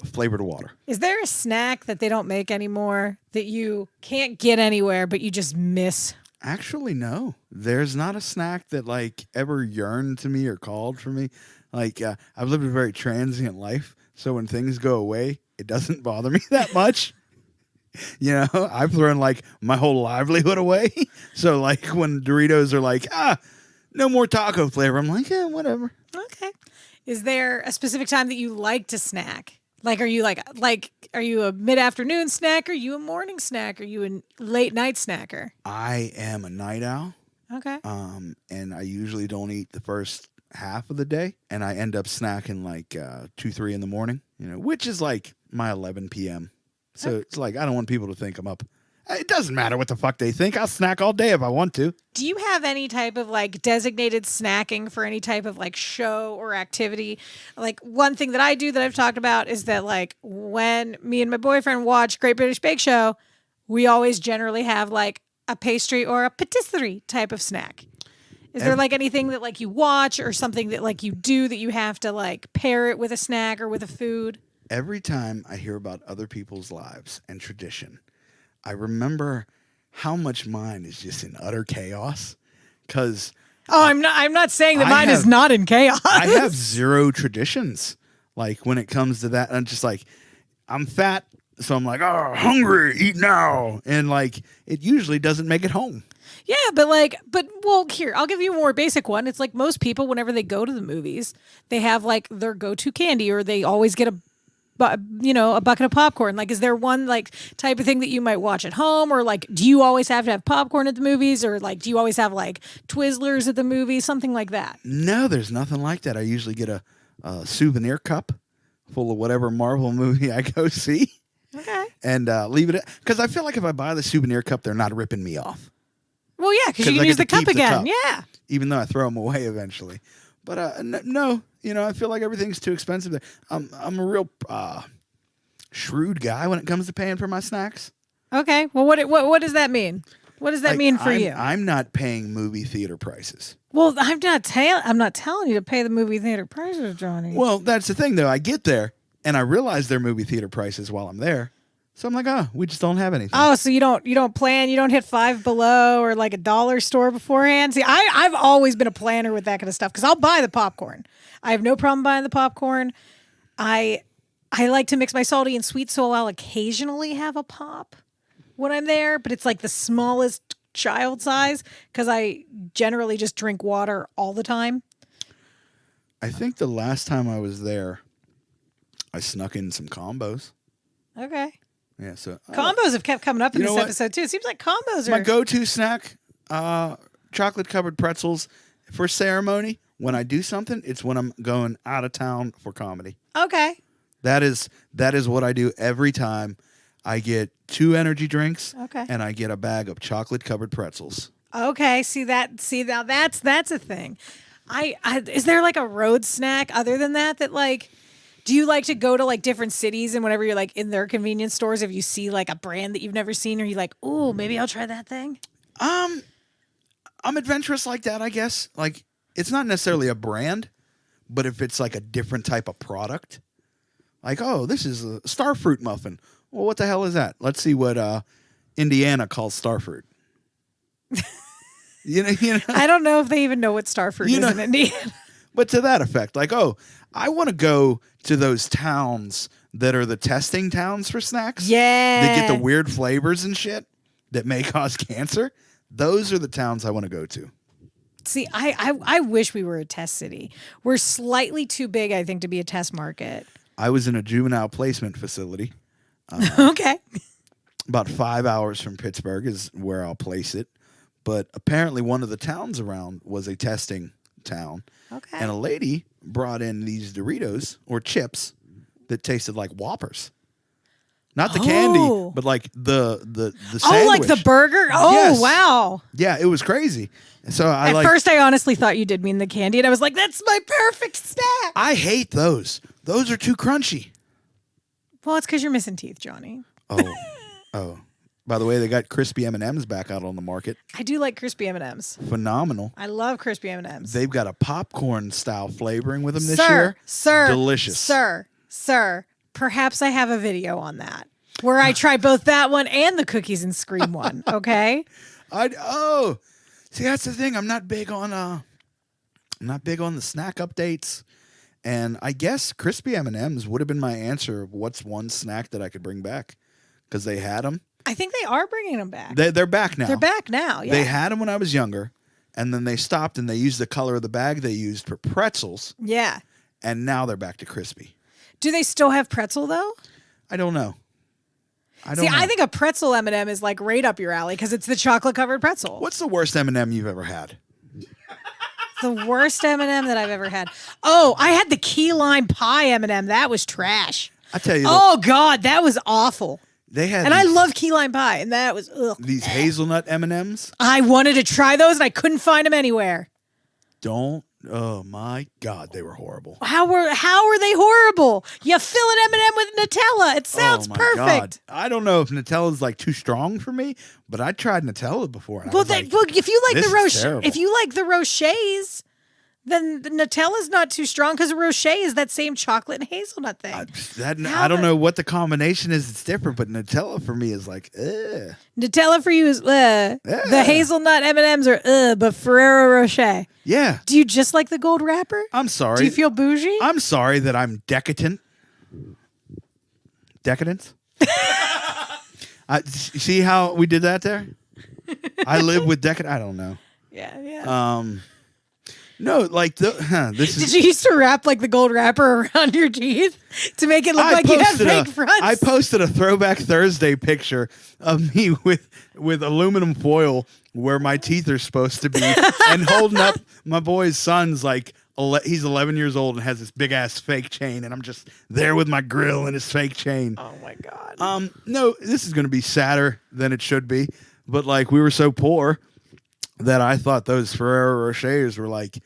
Flavored water. Is there a snack that they don't make anymore that you can't get anywhere but you just miss? Actually, no. There's not a snack that like ever yearned to me or called for me. Like I've lived a very transient life, so when things go away, it doesn't bother me that much. I've thrown like my whole livelihood away. So like when Doritos are like, no more taco flavor, I'm like, yeah, whatever. Okay. Is there a specific time that you like to snack? Like, are you are you a mid-afternoon snack? Are you a morning snack? Are you a late night snacker? I am a night owl. Okay. And I usually don't eat the first half of the day, and I end up snacking like 2-3 in the morning, which is like my 11 p.m. So it's like I don't want people to think I'm up. It doesn't matter what the fuck they think. I'll snack all day if I want to. Do you have any type of like designated snacking for any type of like show or activity? Like one thing that I do that I've talked about is that like when me and my boyfriend watch Great British Bake Show, we always generally have like a pastry or a patisserie type of snack. Is there like anything that like you watch or something that like you do that you have to like pair it with a snack or with a food? Every time I hear about other people's lives and tradition, I remember how much mine is just in utter chaos. Because I'm not saying that mine is not in chaos. I have zero traditions. Like when it comes to that, I'm just like, I'm fat, so I'm like, hungry, eat now, and like it usually doesn't make it home. Yeah, but here, I'll give you a more basic one. It's like most people, whenever they go to the movies, they have like their go-to candy, or they always get a bucket of popcorn. Like, is there one like type of thing that you might watch at home, or like, do you always have to have popcorn at the movies, or like, do you always have like Twizzlers at the movies, something like that? No, there's nothing like that. I usually get a souvenir cup full of whatever Marvel movie I go see. Okay. And leave it because I feel like if I buy the souvenir cup, they're not ripping me off. Well, yeah, because you can use the cup again. Yeah. Even though I throw them away eventually. But no, I feel like everything's too expensive there. I'm a real shrewd guy when it comes to paying for my snacks. Okay. Well, what does that mean? What does that mean for you? I'm not paying movie theater prices. Well, I'm not telling you to pay the movie theater prices, Johnny. Well, that's the thing, though. I get there and I realize they're movie theater prices while I'm there. So I'm like, we just don't have anything. Oh, so you don't plan, you don't hit Five Below or like a dollar store beforehand? See, I've always been a planner with that kind of stuff because I'll buy the popcorn. I have no problem buying the popcorn. I like to mix my salty and sweet, so I'll occasionally have a pop when I'm there, but it's like the smallest child size because I generally just drink water all the time. I think the last time I was there, I snuck in some combos. Okay. Yeah, so combos have kept coming up in this episode too. It seems like combos are my go-to snack. Chocolate covered pretzels for ceremony. When I do something, it's when I'm going out of town for comedy. Okay. That is what I do every time. I get 2 energy drinks. Okay. And I get a bag of chocolate covered pretzels. Okay. See now that's a thing. I is there like a road snack other than that like? Do you like to go to like different cities, and whenever you're like in their convenience stores, if you see like a brand that you've never seen, are you like, ooh, maybe I'll try that thing? I'm adventurous like that, I guess. Like it's not necessarily a brand, but if it's like a different type of product, like, this is a starfruit muffin. Well, what the hell is that? Let's see what Indiana calls starfruit. you know. I don't know if they even know what starfruit is in Indiana. But to that effect, like, I want to go to those towns that are the testing towns for snacks. Yeah. That get the weird flavors and shit that may cause cancer. Those are the towns I want to go to. See, I wish we were a test city. We're slightly too big, I think, to be a test market. I was in a juvenile placement facility. Okay. About 5 hours from Pittsburgh is where I'll place it. but apparently one of the towns around was a testing town. Okay. And a lady brought in these Doritos or chips that tasted like Whoppers. Not the candy, but like the sandwich. Oh, like the burger? Oh, yes. Wow. Yeah, it was crazy. So At first, I honestly thought you did mean the candy, and I was like, that's my perfect snack. I hate those. Those are too crunchy. Well, it's because you're missing teeth, Johnny. Oh. By the way, they got crispy M&Ms back out on the market. I do like crispy M&Ms. Phenomenal. I love crispy M&Ms. They've got a popcorn style flavoring with them this year. Sir. Delicious. Sir. Perhaps I have a video on that where I try both that one and the cookies and cream one. Okay. See, that's the thing. I'm not big on the snack updates, and I guess crispy M&Ms would have been my answer of what's one snack that I could bring back because they had them. I think they are bringing them back. They're back now. They're back now. Yeah. They had them when I was younger, and then they stopped and they used the color of the bag they used for pretzels. Yeah. And now they're back to crispy. Do they still have pretzel though? I don't know. I think a pretzel M&M is like right up your alley because it's the chocolate covered pretzel. What's the worst M&M you've ever had? The worst M&M that I've ever had. Oh, I had the key lime pie M&M. That was trash. I tell you. Oh God, that was awful. They had, and I love key lime pie, and that was these hazelnut M&Ms. I wanted to try those, and I couldn't find them anywhere. Oh my God, they were horrible. How were they horrible? You fill an M&M with Nutella. It sounds perfect. God. I don't know if Nutella's like too strong for me, but I tried Nutella before. And well, if you like the Rochers, then the Nutella's not too strong because Rocher is that same chocolate and hazelnut thing. I don't know what the combination is. It's different, but Nutella for me is like, ugh. Nutella for you is The hazelnut M&Ms are but Ferrero Rocher. Yeah. Do you just like the gold wrapper? I'm sorry. Do you feel bougie? I'm sorry that I'm decadent. Decadence? See how we did that there? I live with decadent. I don't know. Yeah. No, like Did you used to wrap like the gold wrapper around your teeth to make it look like you have fake fronts? I posted a Throwback Thursday picture of me with aluminum foil where my teeth are supposed to be and holding up my boy's son's like he's 11 years old and has this big ass fake chain, and I'm just there with my grill and his fake chain. Oh my God. No, this is going to be sadder than it should be, but like we were so poor that I thought those Ferrero Rochers were like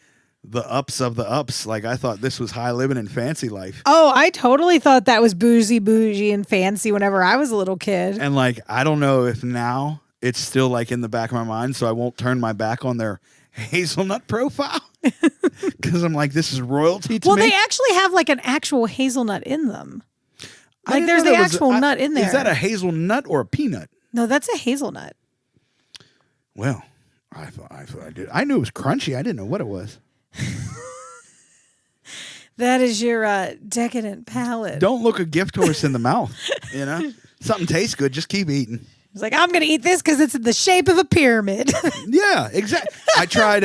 the ups of the ups. Like I thought this was high living and fancy life. Oh, I totally thought that was bougie and fancy wwhenever I was a little kid. And like, I don't know if now it's still like in the back of my mind, so I won't turn my back on their hazelnut profile because I'm like, this is royalty to me. Well, they actually have like an actual hazelnut in them. Like there's the actual nut in there. Is that a hazelnut or a peanut? No, that's a hazelnut. Well, I thought I did. I knew it was crunchy. I didn't know what it was. That is your decadent palate. Don't look a gift horse in the mouth. You know, something tastes good. Just keep eating. It's like, I'm going to eat this because it's in the shape of a pyramid. Yeah, exactly. I tried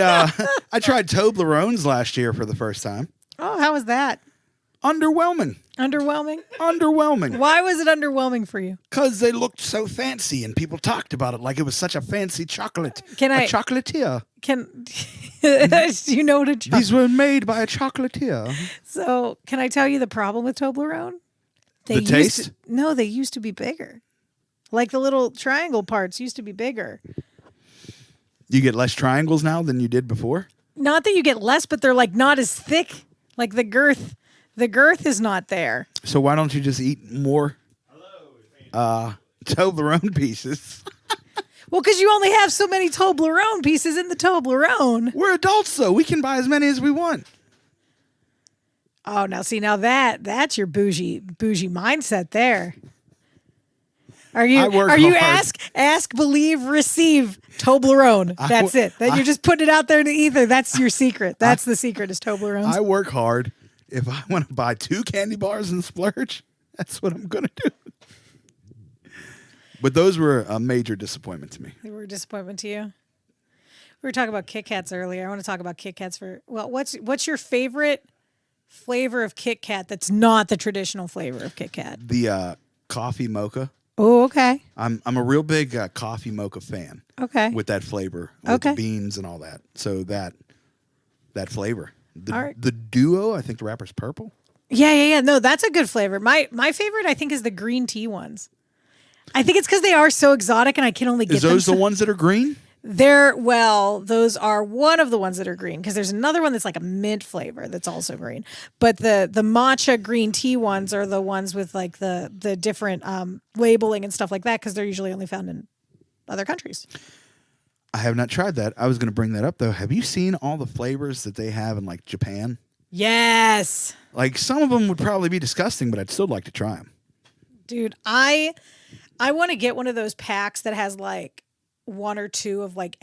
Toblerones last year for the first time. Oh, how was that? Underwhelming. Underwhelming? Why was it underwhelming for you? Because they looked so fancy and people talked about it like it was such a fancy chocolate. A chocolatier. Do you know what a chocolate? These were made by a chocolatier. So, can I tell you the problem with Toblerone? The taste? They used to be bigger. Like the little triangle parts used to be bigger. You get less triangles now than you did before? Not that you get less, but they're like not as thick. Like the girth is not there. So why don't you just eat more Toblerone pieces? Well, because you only have so many Toblerone pieces in the Toblerone. We're adults, though. We can buy as many as we want. Oh, now that's your bougie mindset there. Are you hard. ask, believe, receive Toblerone? That's it. That you're just putting it out there in the ether. That's your secret. That's the secret is Toblerones. I work hard. If I want to buy 2 candy bars and splurge, that's what I'm going to do. But those were a major disappointment to me. They were a disappointment to you? We were talking about Kit Kats earlier. I want to talk about Kit Kats what's your favorite flavor of Kit Kat that's not the traditional flavor of Kit Kat? The coffee mocha. Oh, okay. I'm a real big coffee mocha fan. Okay. With that flavor, with the beans and all that. So that flavor. All right. The duo, I think the wrapper's purple. Yeah. No, that's a good flavor. My favorite, I think, is the green tea ones. I think it's because they are so exotic, and I can only get them. Is those the ones that are green? Those are one of the ones that are green, because there's another one that's like a mint flavor that's also green. But the matcha green tea ones are the ones with like the different labeling and stuff like that, because they're usually only found in other countries. I have not tried that. I was going to bring that up though. Have you seen all the flavors that they have in like Japan? Yes. Like some of them would probably be disgusting, but I'd still like to try them. Dude, I want to get one of those packs that has like one or two of like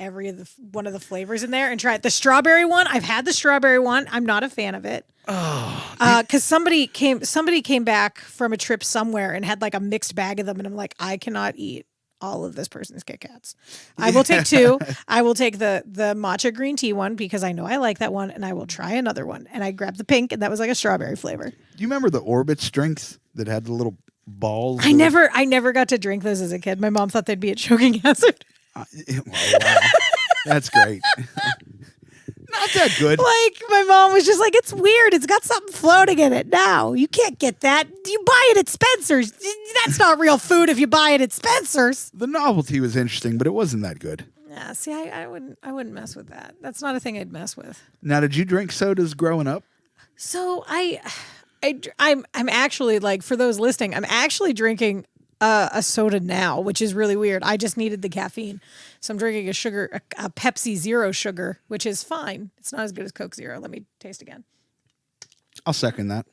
one of the flavors in there and try it. The strawberry one, I've had the strawberry one. I'm not a fan of it. Oh, because somebody came back from a trip somewhere and had like a mixed bag of them, and I'm like, I cannot eat all of this person's Kit Kats. I will take two. I will take the matcha green tea one because I know I like that one, and I will try another one. And I grabbed the pink, and that was like a strawberry flavor. Do you remember the Orbitz drinks that had the little balls? I never got to drink those as a kid. My mom thought they'd be a choking hazard. Wow. That's great. Not that good. Like, my mom was just like, it's weird. It's got something floating in it. No, you can't get that. You buy it at Spencer's. That's not real food if you buy it at Spencer's. The novelty was interesting, but it wasn't that good. Yeah, see, I wouldn't mess with that. That's not a thing I'd mess with. Now, did you drink sodas growing up? So I'm actually, like, for those listening, I'm actually drinking a soda now, which is really weird. I just needed the caffeine. So I'm drinking a Pepsi Zero sugar, which is fine. It's not as good as Coke Zero. Let me taste again. I'll second that.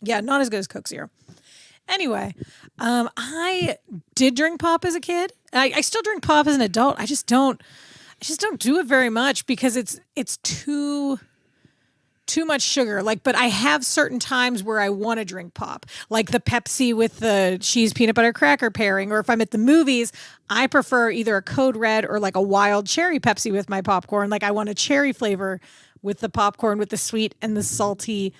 Yeah, not as good as Coke Zero. Anyway, I did drink pop as a kid. I still drink pop as an adult. I just don't do it very much because it's too much sugar. Like, but I have certain times where I want to drink pop, like the Pepsi with the cheese peanut butter cracker pairing, or if I'm at the movies, I prefer either a Code Red or like a wild cherry Pepsi with my popcorn. Like, I want a cherry flavor with the popcorn, with the sweet and the salty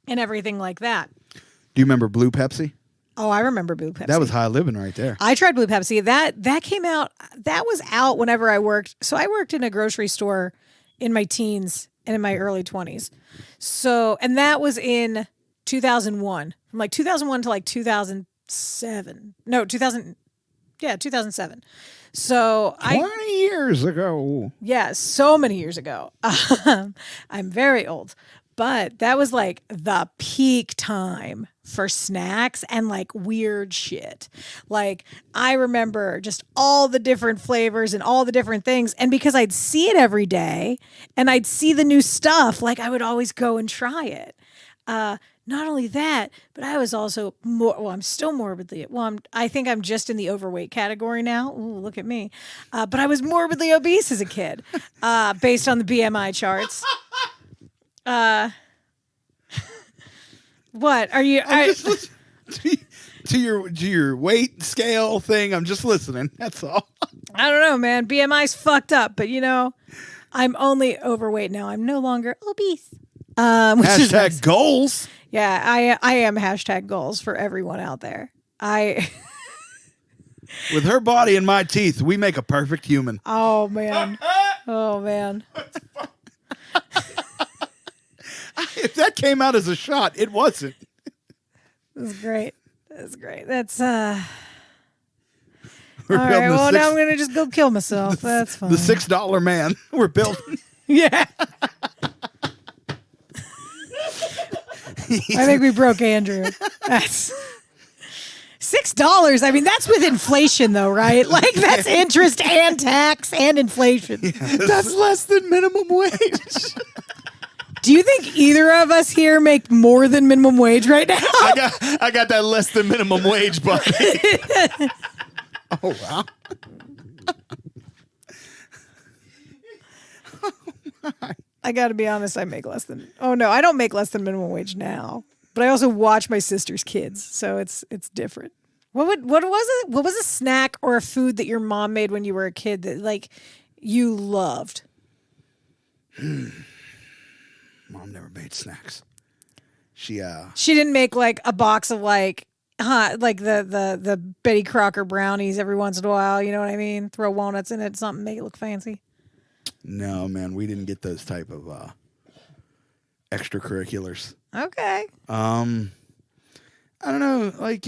and everything like that. Do you remember Blue Pepsi? Oh, I remember Blue Pepsi. That was high living right there. I tried Blue Pepsi. That came out. That was out whenever I worked. So I worked in a grocery store in my teens and in my early 20s. So, and that was in 2001. From like 2001 to like 2007. No, 2007. So 20 years ago. Yeah, so many years ago. I'm very old. But that was like the peak time for snacks and like weird shit. Like, I remember just all the different flavors and all the different things. And because I'd see it every day and I'd see the new stuff, like, I would always go and try it. Not only that, but I was also I'm still morbidly, I think I'm just in the overweight category now. Ooh, look at me. But I was morbidly obese as a kid, based on the BMI charts. What are you? Just listening to your weight scale thing. I'm just listening. That's all. I don't know, man. BMI's fucked up, but I'm only overweight now. I'm no longer obese. Hashtag nice. Goals. Yeah, I am hashtag goals for everyone out there. With her body and my teeth, we make a perfect human. Oh man. Oh man. If that came out as a shot, it wasn't. That's great. That's great. That's all right. Well, now I'm gonna just go kill myself. That's fine. The $6 man. We're building. Yeah. I think we broke Andrew. That's $6. I mean, that's with inflation, though, right? Like, that's interest and tax and inflation. Yes. That's less than minimum wage. Do you think either of us here make more than minimum wage right now? I got that less than minimum wage, buddy. Oh, wow. I got to be honest, I make less than... Oh, no, I don't make less than minimum wage now. But I also watch my sister's kids, so it's different. What was it? What was a snack or a food that your mom made when you were a kid that, like, you loved? Mom never made snacks. She didn't make like a box of like like the Betty Crocker brownies every once in a while. You know what I mean? Throw walnuts in it, something, make it look fancy. No, man, we didn't get those type of extracurriculars. Okay. I don't know. Like,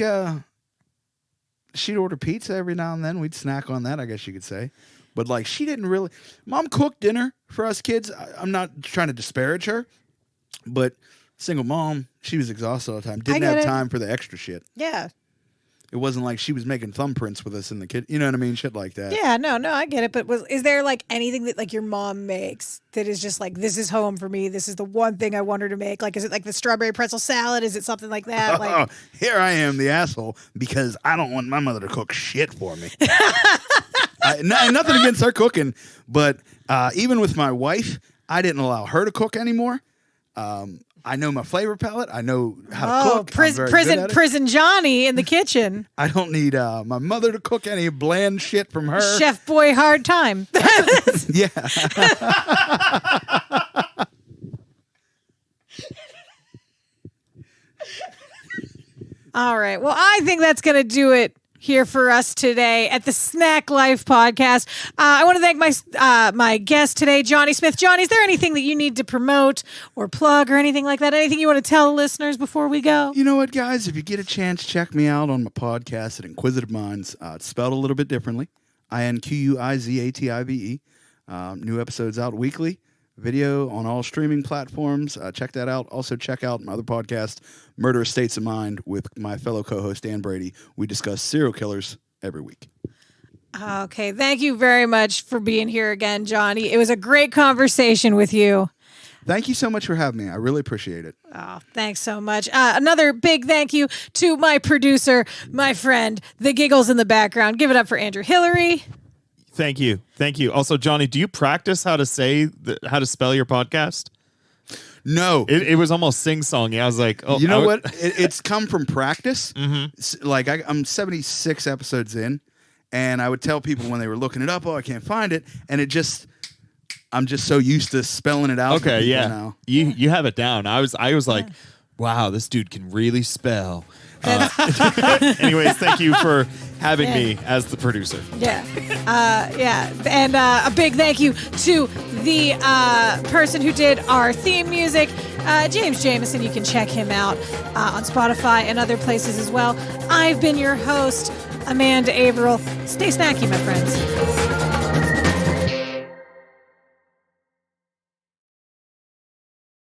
she'd order pizza every now and then. We'd snack on that, I guess you could say. But like, she didn't really. Mom cooked dinner for us kids. I'm not trying to disparage her, but single mom, she was exhausted all the time. Didn't have time for the extra shit. Yeah. It wasn't like she was making thumbprints with us in the kid. You know what I mean? Shit like that. Yeah, no, I get it. But is there like anything that like your mom makes that is just like, this is home for me? This is the one thing I want her to make. Like, is it like the strawberry pretzel salad? Is it something like that? Like, here I am, the asshole, because I don't want my mother to cook shit for me. Nothing against her cooking, but even with my wife, I didn't allow her to cook anymore. I know my flavor palette. I know how to cook. Prison Johnny in the kitchen. I don't need my mother to cook any bland shit from her. Chef Boyhardtime. Yeah. All right. Well, I think that's going to do it here for us today at the Snack Life Podcast. I want to thank my guest today, Johnny Smith. Johnny, is there anything that you need to promote or plug or anything like that? Anything you want to tell listeners before we go? You know what, guys? If you get a chance, check me out on my podcast at Inquizative Minds. It's spelled a little bit differently. INQUIZATIVE. New episodes out weekly. Video on all streaming platforms. Check that out. Also, check out my other podcast, Murderous States of Mind, with my fellow co-host, Dan Brady. We discuss serial killers every week. Okay. Thank you very much for being here again, Johnny. It was a great conversation with you. Thank you so much for having me. I really appreciate it. Oh, thanks so much. Another big thank you to my producer, my friend, the giggles in the background. Give it up for Andrew Hilary. Thank you. Also, Johnny, do you practice how to spell your podcast? No. It was almost sing-songy. I was like, oh. You know what? It's come from practice. Mm-hmm. Like, I'm 76 episodes in, and I would tell people when they were looking it up, I can't find it. And I'm just so used to spelling it out. Okay, yeah. Now. You have it down. I was like, wow, this dude can really spell. Anyways, thank you for having me as the producer. Yeah. And a big thank you to the person who did our theme music, James Jameson. You can check him out on Spotify and other places as well. I've been your host, Amanda Averill. Stay snacky, my friends.